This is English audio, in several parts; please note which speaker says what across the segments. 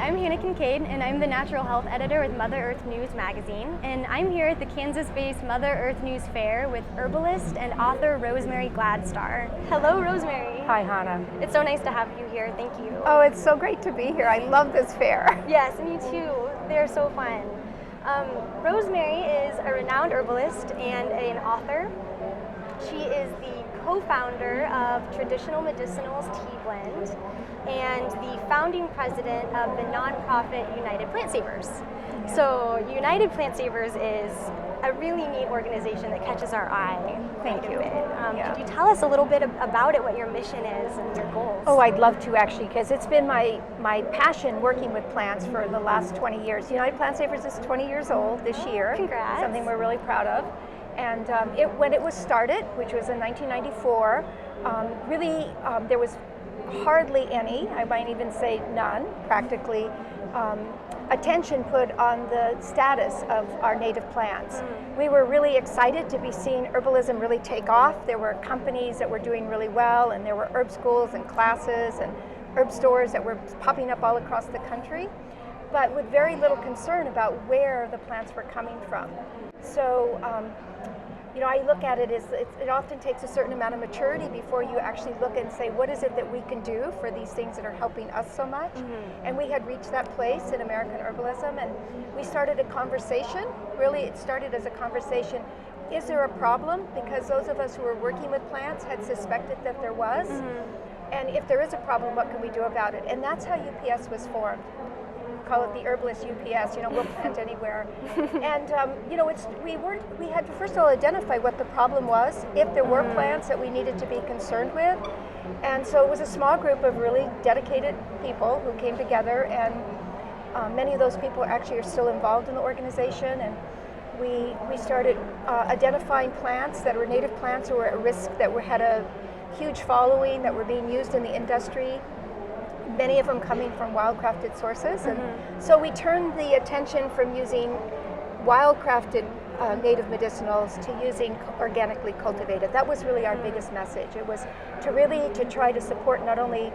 Speaker 1: I'm Hannah Kincaid, and I'm the Natural Health Editor with Mother Earth News magazine. And I'm here at the Kansas-based Mother Earth News Fair with herbalist and author Rosemary Gladstar. Hello, Rosemary.
Speaker 2: Hi, Hannah.
Speaker 1: It's so nice to have you here. Thank you.
Speaker 2: Oh, it's so great to be here. I love this fair.
Speaker 1: Yes, me too. They're so fun. Rosemary is a renowned herbalist and an author. She is the co-founder of Traditional Medicinal's Tea Blend and the founding president of the nonprofit United Plant Savers.
Speaker 2: Yeah.
Speaker 1: So United Plant Savers is a really neat organization that catches our eye.
Speaker 2: Thank you.
Speaker 1: Could you tell us a little bit about it, what your mission is and your goals?
Speaker 2: Oh, I'd love to actually, because it's been my passion working with plants for the last 20 years. United Plant Savers is 20 years old this year.
Speaker 1: Congrats.
Speaker 2: Something we're really proud of. And when it was started, which was in 1994, there was hardly any, I might even say none, practically, attention put on the status of our native plants. We were really excited to be seeing herbalism really take off. There were companies that were doing really well, and there were herb schools and classes and herb stores that were popping up all across the country, but with very little concern about where the plants were coming from. So, I look at it as it often takes a certain amount of maturity before you actually look and say, what is it that we can do for these things that are helping us so much? And we had reached that place in American herbalism, and we started a conversation. Really, it started as a conversation. Is there a problem? Because those of us who were working with plants had suspected that there was. And if there is a problem, what can we do about it? And that's how UPS was formed. Call it the Herbalist UPS, we'll plant anywhere. And we had to first of all identify what the problem was, if there were plants that we needed to be concerned with. And so it was a small group of really dedicated people who came together, and many of those people actually are still involved in the organization. And we started identifying plants that were native plants who were at risk, that had a huge following, that were being used in the industry, many of them coming from wildcrafted sources. And so we turned the attention from using wildcrafted native medicinals to using organically cultivated. That was really our biggest message. It was to try to support not only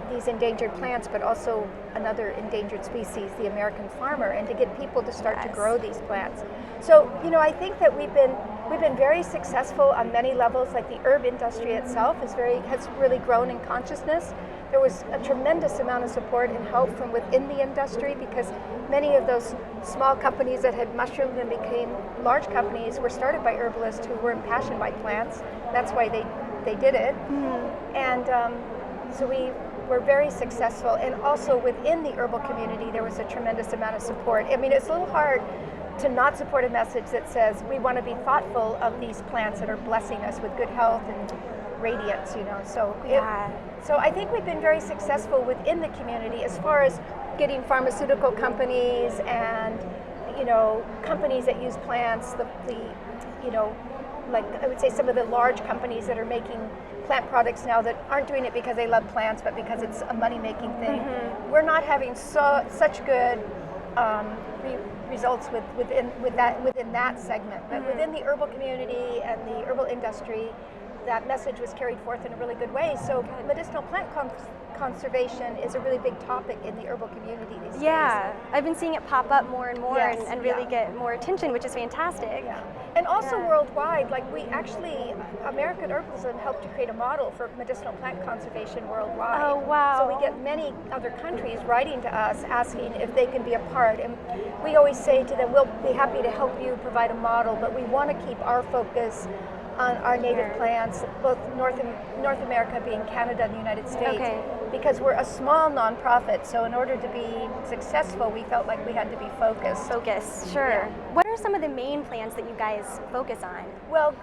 Speaker 2: these endangered plants, but also another endangered species, the American farmer, and to get people to start to grow these plants. So, I think that we've been very successful on many levels. Like the herb industry itself has really grown in consciousness. There was a tremendous amount of support and help from within the industry, because many of those small companies that had mushroomed and became large companies were started by herbalists who were impassioned by plants. That's why they did it. And so we were very successful. And also within the herbal community, there was a tremendous amount of support. I mean, it's a little hard to not support a message that says we want to be thoughtful of these plants that are blessing us with good health and radiance, So I think we've been very successful within the community as far as getting pharmaceutical companies and companies that use plants, like I would say some of the large companies that are making plant products now that aren't doing it because they love plants, but because it's a money-making thing. We're not having such good results within that segment, but within the herbal community and the herbal industry, that message was carried forth in a really good way. So medicinal plant conservation is a really big topic in the herbal community these days.
Speaker 1: Yeah, I've been seeing it pop up more and more, and really get more attention, which is fantastic.
Speaker 2: Yeah. And also worldwide, like American Herbalism helped to create a model for medicinal plant conservation worldwide.
Speaker 1: Oh, wow.
Speaker 2: So we get many other countries writing to us asking if they can be a part. And we always say to them, we'll be happy to help you provide a model, but we want to keep our focus on our native plants, both North America being Canada and the United States, because we're a small nonprofit. So in order to be successful, we felt like we had to be focused.
Speaker 1: Sure.
Speaker 2: Yeah.
Speaker 1: What are some of the main plants that you guys focus on?
Speaker 2: Well,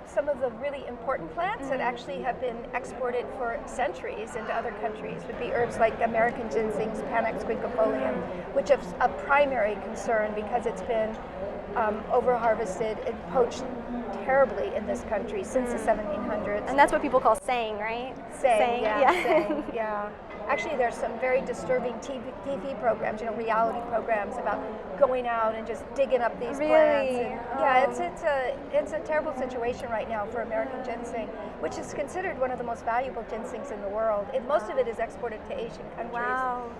Speaker 2: some of the really important plants that actually have been exported for centuries into other countries would be herbs like American ginseng, Panax quinquefolium, which is a primary concern because it's been over-harvested and poached terribly in this country since the 1700s.
Speaker 1: And that's what people call saying, right?
Speaker 2: Saying. Yeah. Actually, there's some very disturbing TV programs, reality programs about going out and just digging up these plants. And, it's a terrible situation right now for American ginseng, which is considered one of the most valuable ginsengs in the world. Most of it is exported to Asian countries.
Speaker 1: Wow.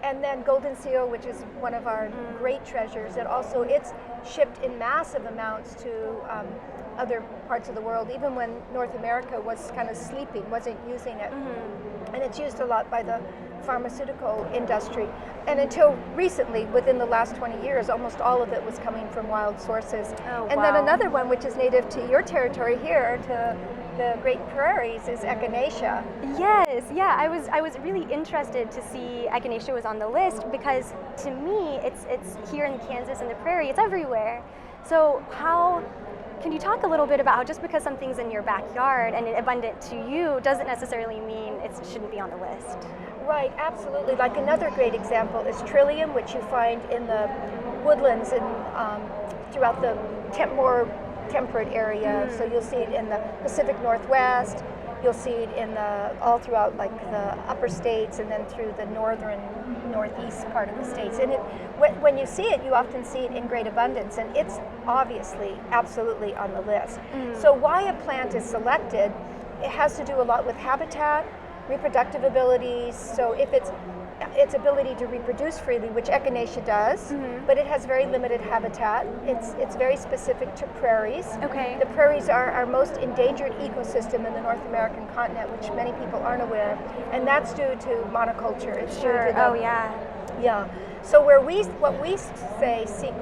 Speaker 2: And then golden seal, which is one of our great treasures, and also it's shipped in massive amounts to other parts of the world, even when North America was kind of sleeping, wasn't using it. And it's used a lot by the pharmaceutical industry. And until recently, within the last 20 years, almost all of it was coming from wild sources.
Speaker 1: Oh,
Speaker 2: and
Speaker 1: wow.
Speaker 2: then another one, which is native to your territory here, to the Great Prairies, is Echinacea.
Speaker 1: Yes, yeah, I was really interested to see Echinacea was on the list because to me, it's here in Kansas and the prairie, it's everywhere. So can you talk a little bit about how just because something's in your backyard and abundant to you doesn't necessarily mean it shouldn't be on the list?
Speaker 2: Right, absolutely. Like another great example is trillium, which you find in the woodlands and throughout the more temperate area. So you'll see it in the Pacific Northwest. You'll see it all throughout like the upper states and then through the northeast part of the states. And when you see it, you often see it in great abundance, and it's obviously absolutely on the list. So why a plant is selected, it has to do a lot with habitat, reproductive abilities. So if its ability to reproduce freely, which Echinacea does, but it has very limited habitat. It's very specific to prairies.
Speaker 1: Okay.
Speaker 2: The prairies are our most endangered ecosystem in the North American continent, which many people aren't aware of, and that's due to monoculture. It's due to
Speaker 1: Oh yeah.
Speaker 2: Yeah. So we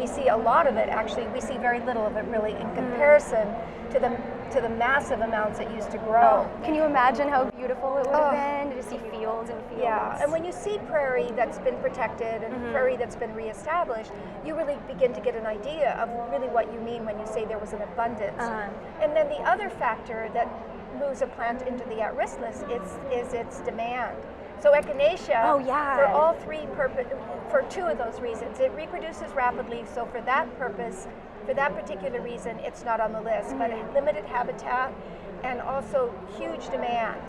Speaker 2: see a lot of it. Actually, we see very little of it really in comparison to the massive amounts it used to grow.
Speaker 1: Oh, can you imagine how beautiful it would have been to see fields and fields?
Speaker 2: Yeah, and when you see prairie that's been protected and prairie that's been reestablished, you really begin to get an idea of really what you mean when you say there was an abundance. And then the other factor that moves a plant into the at-risk list is its demand. So Echinacea, for all for two of those reasons, it reproduces rapidly. So for that purpose, for that particular reason, it's not on the list. But limited habitat and also huge demand.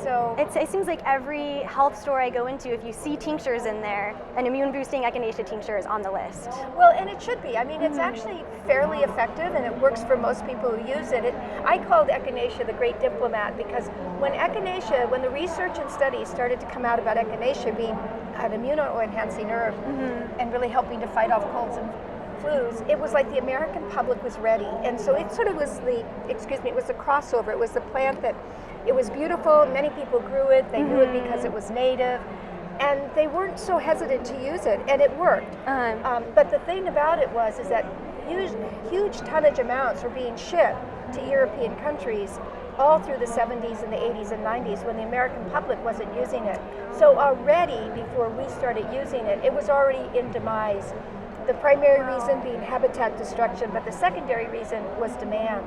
Speaker 2: So
Speaker 1: it seems like every health store I go into, if you see tinctures in there, an immune boosting Echinacea tincture is on the list.
Speaker 2: Well, and it should be. I mean, it's actually fairly effective, and it works for most people who use it. I called Echinacea the great diplomat because when the research and studies started to come out about Echinacea being an immuno-enhancing herb and really helping to fight off colds and flus, it was like the American public was ready. And so it sort of was it was the crossover. It was the plant that it was beautiful. Many people grew it. They knew it because it was native. And they weren't so hesitant to use it, and it worked. But the thing about it is that huge tonnage amounts were being shipped to European countries all through the 70s and the 80s and 90s when the American public wasn't using it. So already, before we started using it, it was already in demise. The primary reason being habitat destruction, but the secondary reason was demand.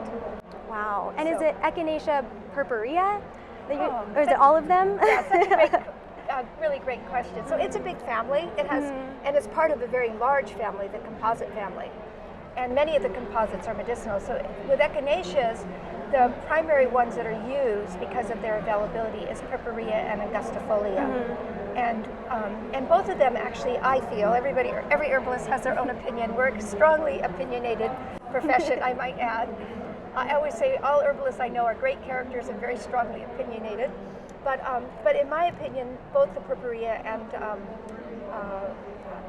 Speaker 1: Wow. And is it Echinacea purpurea? Or is it all of them?
Speaker 2: Yeah, such a really great question. So it's a big family. It has, and it's part of a very large family, the composite family. And many of the composites are medicinal. So with Echinaceas, the primary ones that are used because of their availability is purpurea and angustifolia. And both of them actually, I feel, every herbalist has their own opinion. We're a strongly opinionated profession, I might add. I always say all herbalists I know are great characters and very strongly opinionated. But in my opinion, both the purpurea and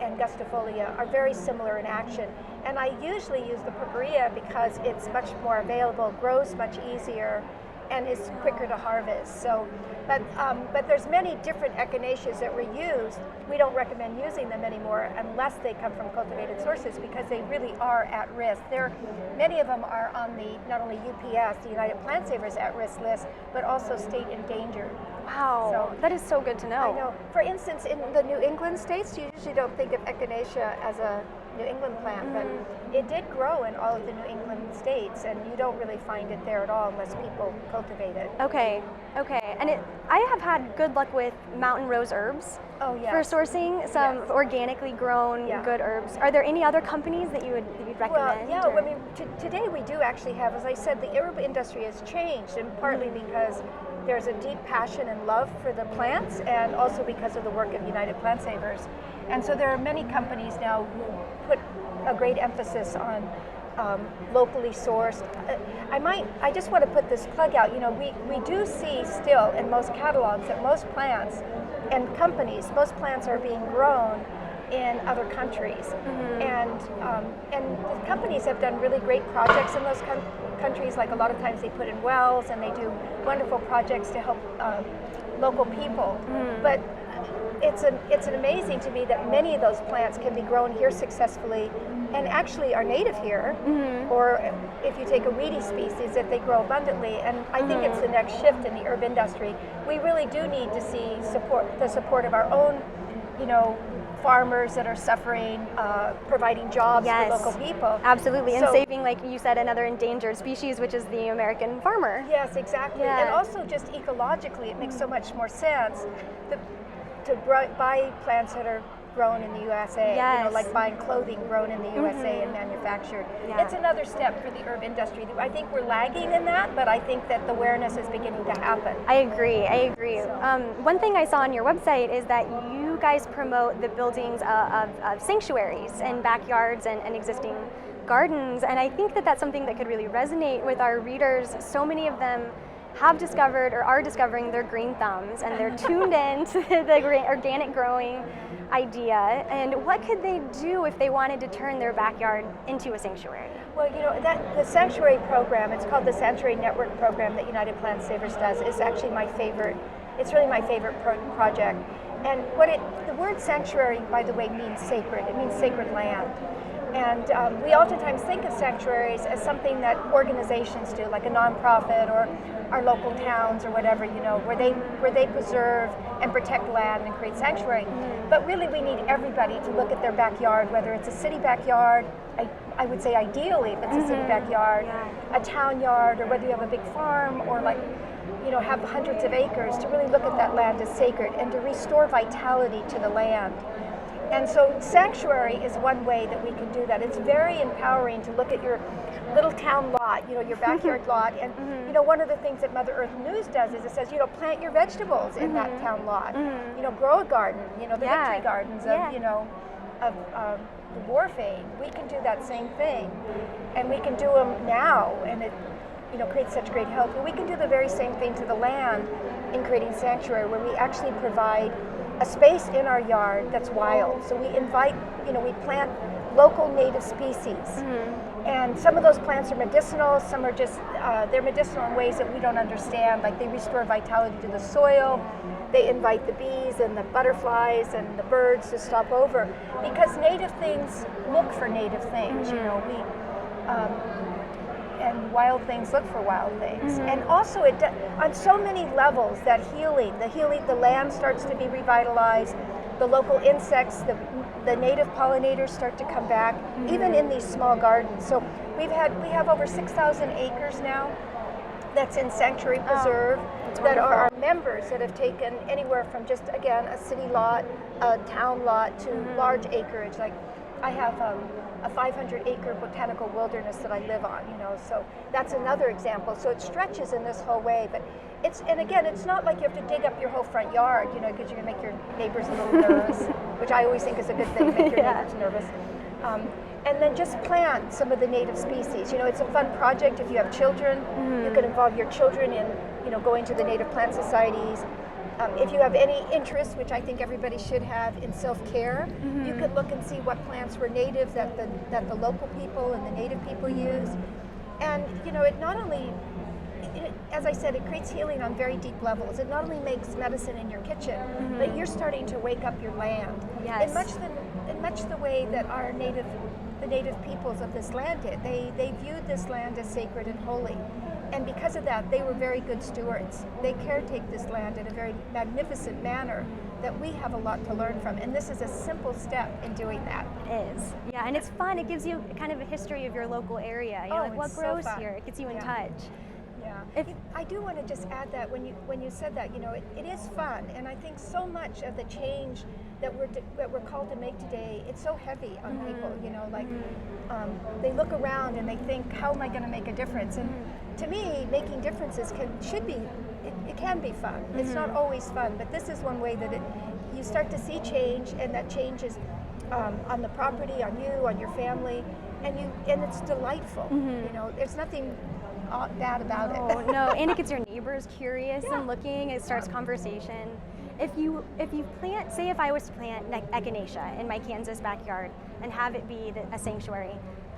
Speaker 2: angustifolia are very similar in action. And I usually use the purpurea because it's much more available, grows much easier, and is quicker to harvest. So, but there's many different Echinaceas that were used. We don't recommend using them anymore unless they come from cultivated sources because they really are at risk. Many of them are on the not only UPS, the United Plant Savers at-risk list, but also state endangered.
Speaker 1: Wow, that is so good to know.
Speaker 2: I know. For instance, in the New England states, you usually don't think of Echinacea as a New England plant, but it did grow in all of the New England states, and you don't really find it there at all unless people cultivate it.
Speaker 1: Okay. And I have had good luck with mountain rose herbs for sourcing some organically grown good herbs. Are there any other companies that you'd recommend?
Speaker 2: Well, I mean, today we do actually have, as I said, the herb industry has changed, and partly because there's a deep passion and love for the plants, and also because of the work of United Plant Savers. And so there are many companies now who put a great emphasis on locally sourced. I just want to put this plug out. We do see still in most catalogs that most plants and companies, most plants are being grown in other countries, and the companies have done really great projects in those countries. Like a lot of times they put in wells and they do wonderful projects to help local people. But it's amazing to me that many of those plants can be grown here successfully and actually are native here, or if you take a weedy species that they grow abundantly. And I think it's the next shift in the herb industry. We really do need to see the support of our own, farmers that are suffering, providing jobs for local people.
Speaker 1: Absolutely, and saving, like you said, another endangered species, which is the American farmer.
Speaker 2: Yes, exactly. And also just ecologically, it makes so much more sense to buy plants that are grown in the USA, like buying clothing grown in the USA and manufactured. It's another step for the herb industry. I think we're lagging in that, but I think that the awareness is beginning to happen.
Speaker 1: I agree. So. One thing I saw on your website is that you guys promote the buildings of sanctuaries and backyards and existing gardens, and I think that that's something that could really resonate with our readers. So many of them have discovered or are discovering their green thumbs, and they're tuned in to the organic growing idea. And what could they do if they wanted to turn their backyard into a sanctuary?
Speaker 2: Well, the sanctuary program, it's called the Sanctuary Network program that United Plant Savers does, is actually my favorite. It's really my favorite project. And the word sanctuary, by the way, means sacred. It means sacred land. And we oftentimes think of sanctuaries as something that organizations do, like a nonprofit or our local towns or whatever, where they preserve and protect land and create sanctuary. But really, we need everybody to look at their backyard, whether it's a city backyard. I would say ideally, if it's a city backyard, a town yard, or whether you have a big farm or have hundreds of acres, to really look at that land as sacred and to restore vitality to the land. And so sanctuary is one way that we can do that. It's very empowering to look at your little town lot, your backyard lot. And one of the things that Mother Earth News does is it says, plant your vegetables in that town lot. Grow a garden, the victory gardens of the Warfare. We can do that same thing. And we can do them now, and it creates such great help. And we can do the very same thing to the land in creating sanctuary, where we actually provide a space in our yard that's wild. So we invite, we plant local native species. And some of those plants are medicinal, some are just, they're medicinal in ways that we don't understand, like they restore vitality to the soil, they invite the bees and the butterflies and the birds to stop over, because native things look for native things, and wild things look for wild things. And also on so many levels, that the land starts to be revitalized, the local insects, the native pollinators start to come back, even in these small gardens. So we have over 6,000 acres now that's in sanctuary preserve, that are our members that have taken anywhere from just, again, a city lot, a town lot, to large acreage. Like I have a 500-acre botanical wilderness that I live on, so that's another example. So it stretches in this whole way, but it's not like you have to dig up your whole front yard, because you're gonna make your neighbors a little nervous, which I always think is a good thing, make your neighbors nervous. And then just plant some of the native species. It's a fun project. If you have children, you can involve your children in, going to the native plant societies. If you have any interest, which I think everybody should have, in self-care, you could look and see what plants were native that the local people and the native people use. And it not only, as I said, it creates healing on very deep levels. It not only makes medicine in your kitchen, but you're starting to wake up your land.
Speaker 1: Yes.
Speaker 2: In much the way that the native peoples of this land did. They viewed this land as sacred and holy. And because of that, they were very good stewards. They caretake this land in a very magnificent manner that we have a lot to learn from. And this is a simple step in doing that.
Speaker 1: It is. Yeah, and it's fun. It gives you kind of a history of your local area. What grows here. It gets you in touch.
Speaker 2: Yeah. I do want to just add that when you said that, it is fun, and I think so much of the change that we're called to make today, it's so heavy on people. They look around and they think, how am I going to make a difference? And to me, making differences can be fun. It's not always fun, but this is one way that you start to see change, and that change is on the property, on you, on your family. and it's delightful. You know, there's nothing bad about it.
Speaker 1: No, and it gets your neighbors curious
Speaker 2: Yeah.
Speaker 1: and looking. It starts conversation. If you plant, say if I was to plant Echinacea in my Kansas backyard and have it be a sanctuary,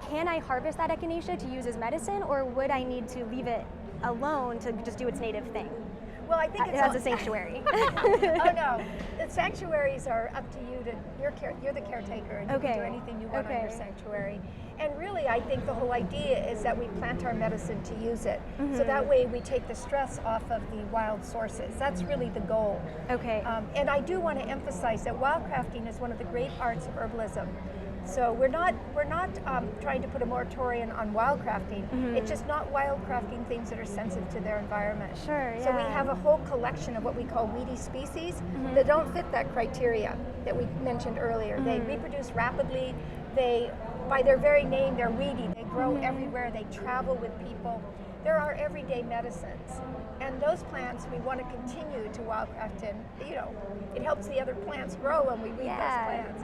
Speaker 1: can I harvest that Echinacea to use as medicine, or would I need to leave it alone to just do its native thing?
Speaker 2: Well, I think it's
Speaker 1: as a sanctuary.
Speaker 2: Oh no, the sanctuaries are up to you. You're the caretaker, and you can do anything you want on your sanctuary. And really, I think the whole idea is that we plant our medicine to use it, so that way we take the stress off of the wild sources. That's really the goal.
Speaker 1: Okay.
Speaker 2: And I do want to emphasize that wildcrafting is one of the great arts of herbalism. So we're not trying to put a moratorium on wildcrafting. It's just not wildcrafting things that are sensitive to their environment.
Speaker 1: Sure. Yeah.
Speaker 2: So we have a whole collection of what we call weedy species that don't fit that criteria that we mentioned earlier. They reproduce rapidly. They, by their very name, they're weedy. They grow everywhere. They travel with people. They're our everyday medicines. And those plants we want to continue to wildcraft in. You know, it helps the other plants grow when we weed those plants.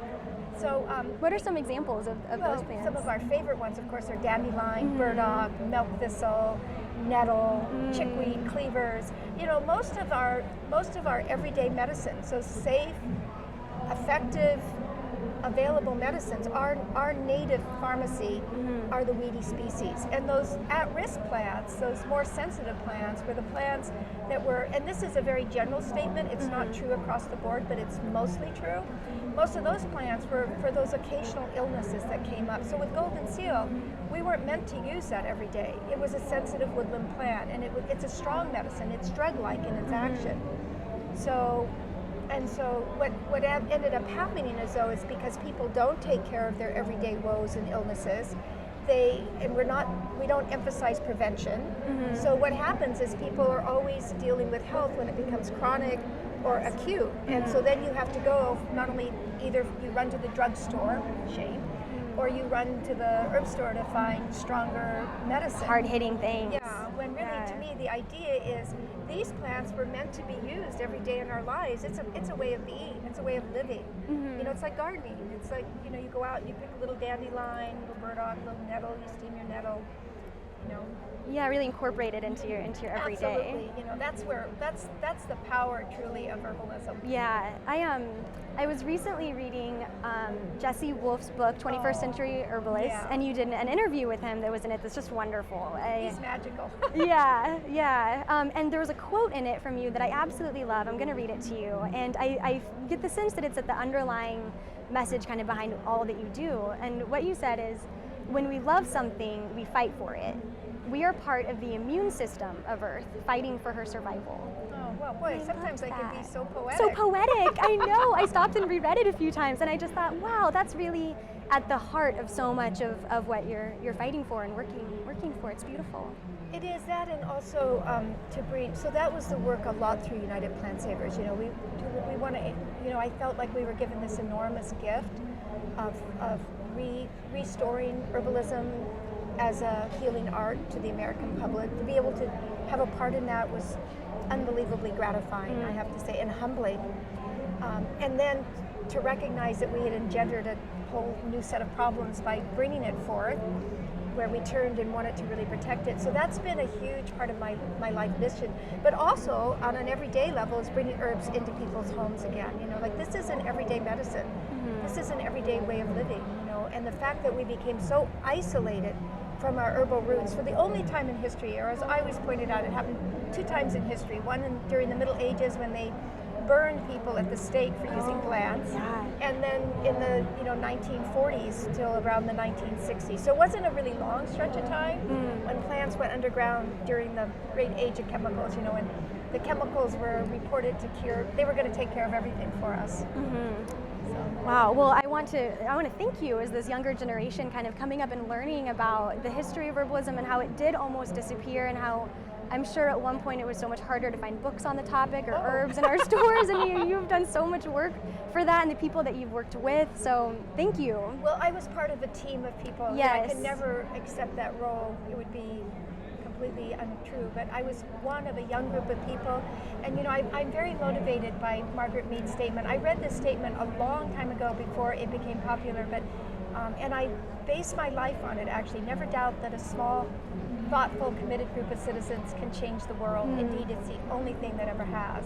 Speaker 2: So,
Speaker 1: what are some examples of those plants?
Speaker 2: Some of our favorite ones, of course, are dandelion, burdock, milk thistle, nettle, chickweed, cleavers. You know, most of our everyday medicines, so safe, effective, available medicines, our native pharmacy are the weedy species. And those at-risk plants, those more sensitive plants, were the plants that were, and this is a very general statement, it's not true across the board, but it's mostly true. Most of those plants were for those occasional illnesses that came up. So with golden seal, we weren't meant to use that every day. It was a sensitive woodland plant, and it's a strong medicine. It's drug-like in its action. So what ended up happening is because people don't take care of their everyday woes and illnesses, we don't emphasize prevention. So what happens is people are always dealing with health when it becomes chronic or acute. And so then you have to go, not only either you run to the drugstore, shame, or you run to the herb store to find stronger medicine.
Speaker 1: Hard-hitting things.
Speaker 2: Yeah, when really to me the idea is these plants were meant to be used every day in our lives. It's a way of being, it's a way of living. You know, it's like gardening. It's like, you know, you go out and you pick a little dandelion, a little burdock, a little nettle, you steam your nettle, you know.
Speaker 1: Yeah, really incorporate it into your everyday.
Speaker 2: Absolutely. You know, that's the power truly of herbalism.
Speaker 1: Yeah, I was recently reading Jesse Wolf's book, 21st Century Herbalist, and you did an interview with him that was in it that's just wonderful.
Speaker 2: He's magical.
Speaker 1: Yeah. And there was a quote in it from you that I absolutely love. I'm going to read it to you. And I get the sense that it's at the underlying message kind of behind all that you do. And what you said is, when we love something, we fight for it. We are part of the immune system of Earth, fighting for her survival.
Speaker 2: Oh, well, boy, sometimes they can be so poetic.
Speaker 1: So poetic, I know. I stopped and reread it a few times, and I just thought, wow, that's really at the heart of so much of what you're fighting for and working for. It's beautiful.
Speaker 2: It is that, and also to bring, so that was the work a lot through United Plant Savers. You know, we want to, you know, I felt like we were given this enormous gift of restoring herbalism as a healing art to the American public. To be able to have a part in that was unbelievably gratifying, I have to say, and humbling. And then to recognize that we had engendered a whole new set of problems by bringing it forth, where we turned and wanted to really protect it. So that's been a huge part of my life mission. But also on an everyday level is bringing herbs into people's homes again. You know, like this is an everyday medicine. This is an everyday way of living, you know, and the fact that we became so isolated from our herbal roots for the only time in history, or as I always pointed out, it happened 2 times in history. One during the Middle Ages when they burned people at the stake for using plants, and then in the 1940s till around the 1960s. So it wasn't a really long stretch of time when plants went underground during the great age of chemicals. You know, and the chemicals were reported to cure. They were going to take care of everything for us.
Speaker 1: Wow. Well, I want to thank you as this younger generation kind of coming up and learning about the history of herbalism and how it did almost disappear, and how I'm sure at one point it was so much harder to find books on the topic or herbs in our stores, and you've done so much work for that and the people that you've worked with. So thank you.
Speaker 2: Well, I was part of a team of people.
Speaker 1: Yes.
Speaker 2: I could never accept that role. It would be completely untrue, but I was one of a young group of people, and you know, I'm very motivated by Margaret Mead's statement. I read this statement a long time ago before it became popular, but And I base my life on it, actually. Never doubt that a small, thoughtful, committed group of citizens can change the world. Indeed, it's the only thing that ever has.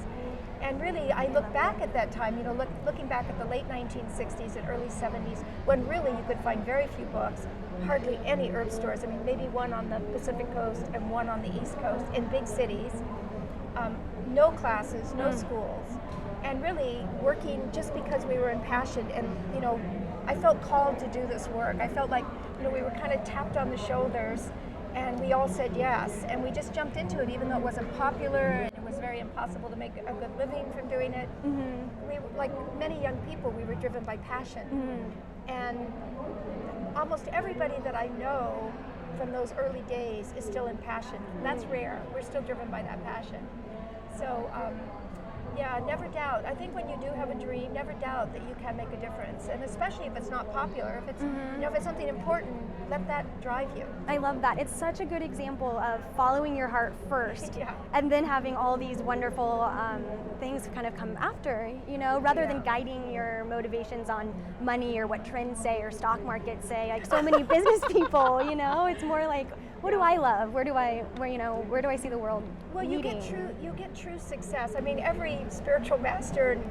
Speaker 2: And really, I look back at that time, looking back at the late 1960s and early 70s, when really you could find very few books, hardly any herb stores. I mean, maybe one on the Pacific Coast and one on the East Coast in big cities. No classes, no schools, and really working just because we were impassioned. And I felt called to do this work. I felt like we were kind of tapped on the shoulders, and we all said yes, and we just jumped into it, even though it wasn't popular and it was very impossible to make a good living from doing it. We, like many young people, we were driven by passion, and almost everybody that I know from those early days is still impassioned. That's rare. We're still driven by that passion. So, yeah, never doubt. I think when you do have a dream, never doubt that you can make a difference. And especially if it's not popular, if it's if it's something important, let that drive you.
Speaker 1: I love that. It's such a good example of following your heart first, and then having all these wonderful things kind of come after. Rather than guiding your motivations on money or what trends say or stock markets say. Like so many business people, it's more like, what do I love? Where do I see the world?
Speaker 2: Well, you get true success. I mean, every spiritual master and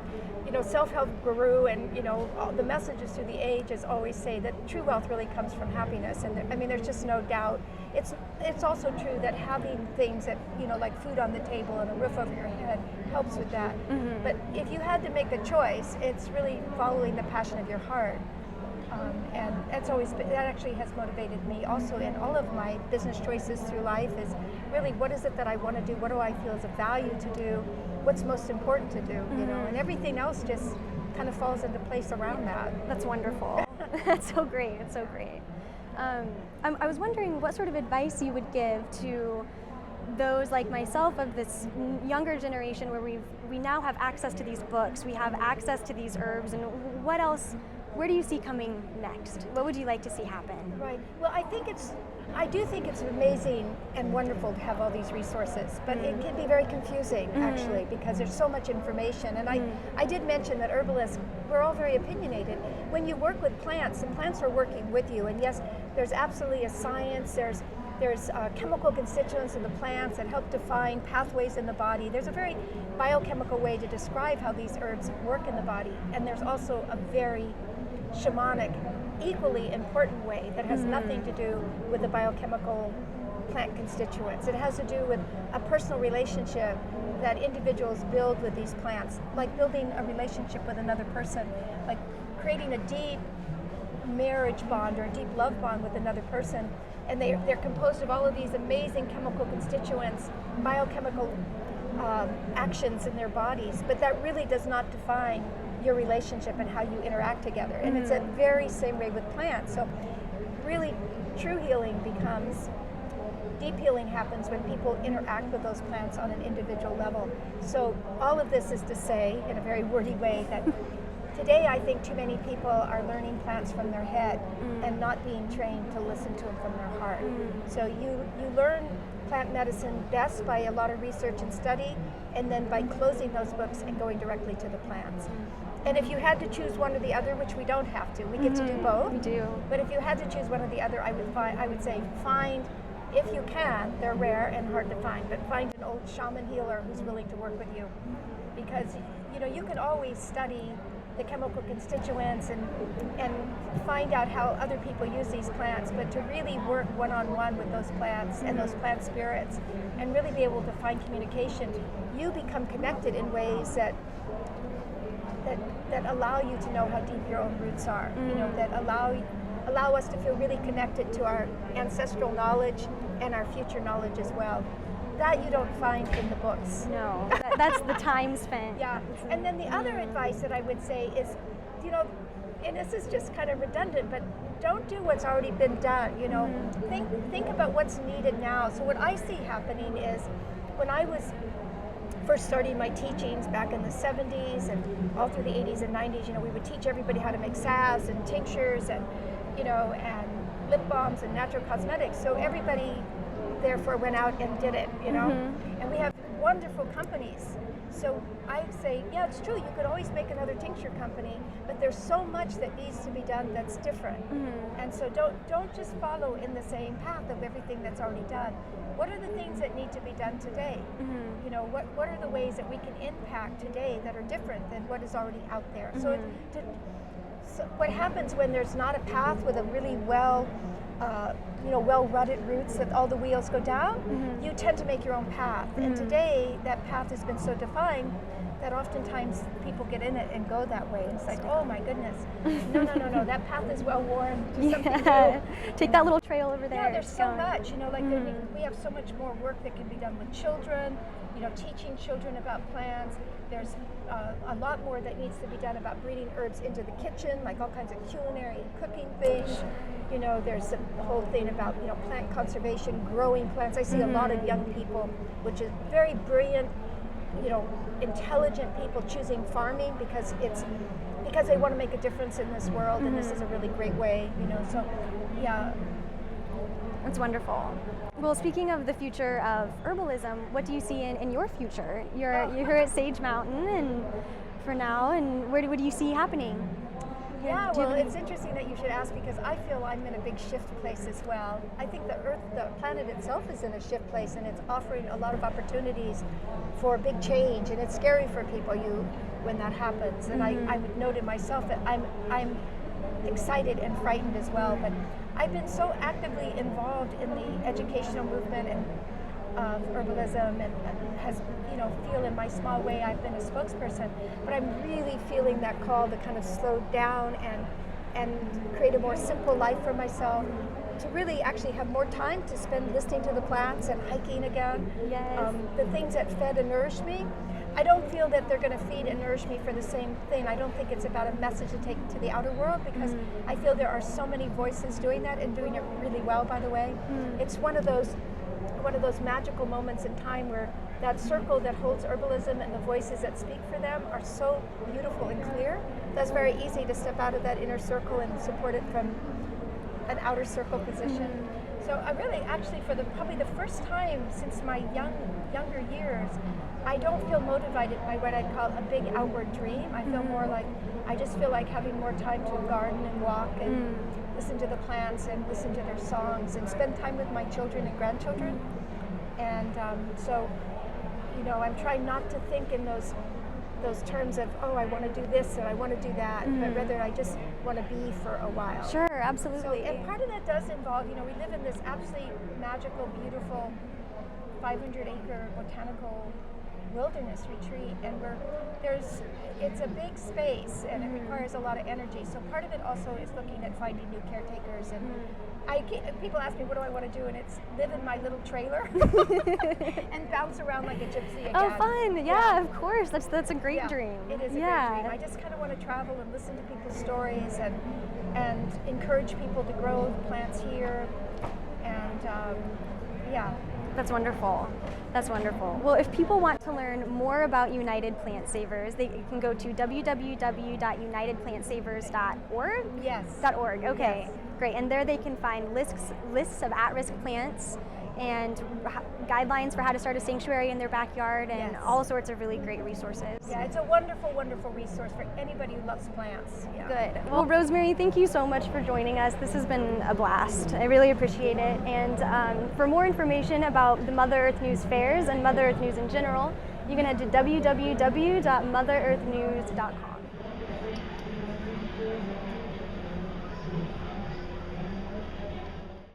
Speaker 2: self-help guru and all the messages through the ages always say that true wealth really comes from happiness. And there's just no doubt. It's also true that having things that like food on the table and a roof over your head helps with that. But if you had to make a choice, it's really following the passion of your heart. And that actually has motivated me also in all of my business choices through life is really, what is it that I want to do? What do I feel is of value to do? What's most important to do? And everything else just kind of falls into place around that.
Speaker 1: That's wonderful. That's so great. It's so great. I was wondering what sort of advice you would give to those like myself of this younger generation where we now have access to these books, we have access to these herbs, and what else? Where do you see coming next? What would you like to see happen?
Speaker 2: Right. Well, I do think it's amazing and wonderful to have all these resources, but it can be very confusing actually, because there's so much information. And I did mention that herbalists, we're all very opinionated. When you work with plants, and plants are working with you, and yes, there's absolutely a science, there's chemical constituents in the plants that help define pathways in the body. There's a very biochemical way to describe how these herbs work in the body, and there's also a very shamanic, equally important way that has nothing to do with the biochemical plant constituents. It has to do with a personal relationship that individuals build with these plants, like building a relationship with another person, like creating a deep marriage bond or a deep love bond with another person. And they're composed of all of these amazing chemical constituents, biochemical actions in their bodies, but that really does not define your relationship and how you interact together. And it's that very same way with plants. So really true healing becomes, deep healing happens when people interact with those plants on an individual level. So all of this is to say, in a very wordy way, that today I think too many people are learning plants from their head and not being trained to listen to them from their heart. So you learn plant medicine best by a lot of research and study, and then by closing those books and going directly to the plants. And if you had to choose one or the other, which we don't have to, we get to do both.
Speaker 1: We do.
Speaker 2: But if you had to choose one or the other, I would say find, if you can, they're rare and hard to find, but find an old shaman healer who's willing to work with you. Because you can always study the chemical constituents and find out how other people use these plants, but to really work one-on-one with those plants and those plant spirits and really be able to find communication, you become connected in ways that allow you to know how deep your own roots are, that allow us to feel really connected to our ancestral knowledge and our future knowledge as well. That you don't find in the books.
Speaker 1: No, that's the time spent.
Speaker 2: Yeah, and then the other advice that I would say is, and this is just kind of redundant, but don't do what's already been done. Think about what's needed now. So what I see happening is, when I was first starting my teachings back in the 70s and all through the 80s and 90s, we would teach everybody how to make salves and tinctures and and lip balms and natural cosmetics. So everybody therefore went out and did it, and we have wonderful companies So I say, yeah, it's true. You could always make another tincture company, but there's so much that needs to be done that's different. And so don't just follow in the same path of everything that's already done. What are the things that need to be done today? You know, what are the ways that we can impact today that are different than what is already out there? So what happens when there's not a path with a really well-rutted roots that all the wheels go down, you tend to make your own path. And today, that path has been so defined that oftentimes people get in it and go that way. And it's like, oh my goodness, no, that path is well worn to something new.
Speaker 1: Take that little trail over there.
Speaker 2: Yeah, there's so much, you know, like we have so much more work that can be done with children, you know, teaching children about plants. There's a lot more that needs to be done about breeding herbs into the kitchen, like all kinds of culinary and cooking things. You know, there's the whole thing about, you know, plant conservation, growing plants. I see a lot of young people, which is very brilliant, you know, intelligent people choosing farming because they want to make a difference in this world, and this is a really great way, you know. So, yeah.
Speaker 1: That's wonderful. Well, speaking of the future of herbalism, what do you see in your future? You're here at Sage Mountain, and for now, and what do you see happening?
Speaker 2: Yeah, well, it's interesting that you should ask because I feel I'm in a big shift place as well. I think the planet itself is in a shift place, and it's offering a lot of opportunities for big change, and it's scary for people when that happens. And I would note in myself that I'm excited and frightened as well, but I've been so actively involved in the educational movement and herbalism, and has, you know, feel in my small way I've been a spokesperson, but I'm really feeling that call to kind of slow down and create a more simple life for myself, to really actually have more time to spend listening to the plants and hiking again.
Speaker 1: Yes.
Speaker 2: The things that fed and nourished me, I don't feel that they're going to feed and nourish me for the same thing. I don't think it's about a message to take to the outer world, because I feel there are so many voices doing that and doing it really well, by the way. It's one of those magical moments in time where that circle that holds herbalism and the voices that speak for them are so beautiful and clear. That's very easy to step out of that inner circle and support it from an outer circle position. So I really, actually, for probably the first time since my younger years, I don't feel motivated by what I'd call a big outward dream. I feel more like, I just feel like having more time to garden and walk and listen to the plants and listen to their songs and spend time with my children and grandchildren. And so, you know, I'm trying not to think in those terms of, oh, I want to do this and I want to do that, but rather I just want to be for a while.
Speaker 1: Sure, absolutely.
Speaker 2: So, and part of that does involve, you know, we live in this absolutely magical, beautiful 500-acre botanical wilderness retreat, and it's a big space and it requires a lot of energy. So part of it also is looking at finding new caretakers, and people ask me what do I want to do, and it's live in my little trailer and bounce around like a gypsy again.
Speaker 1: Oh, fun! Yeah, of course. That's a great dream.
Speaker 2: It is a great dream. I just kind of want to travel and listen to people's stories and encourage people to grow plants here, and yeah.
Speaker 1: That's wonderful. That's wonderful. Well, if people want to learn more about United Plant Savers, they can go to www.unitedplantsavers.org?
Speaker 2: Yes.
Speaker 1: .org, okay.
Speaker 2: Yes.
Speaker 1: Great. And there they can find lists of at-risk plants and guidelines for how to start a sanctuary in their backyard, and all sorts of really great resources.
Speaker 2: Yeah, it's a wonderful, wonderful resource for anybody who loves plants. Yeah.
Speaker 1: Good. Well, Rosemary, thank you so much for joining us. This has been a blast. I really appreciate it. And for more information about the Mother Earth News fairs and Mother Earth News in general, you can head to www.motherearthnews.com.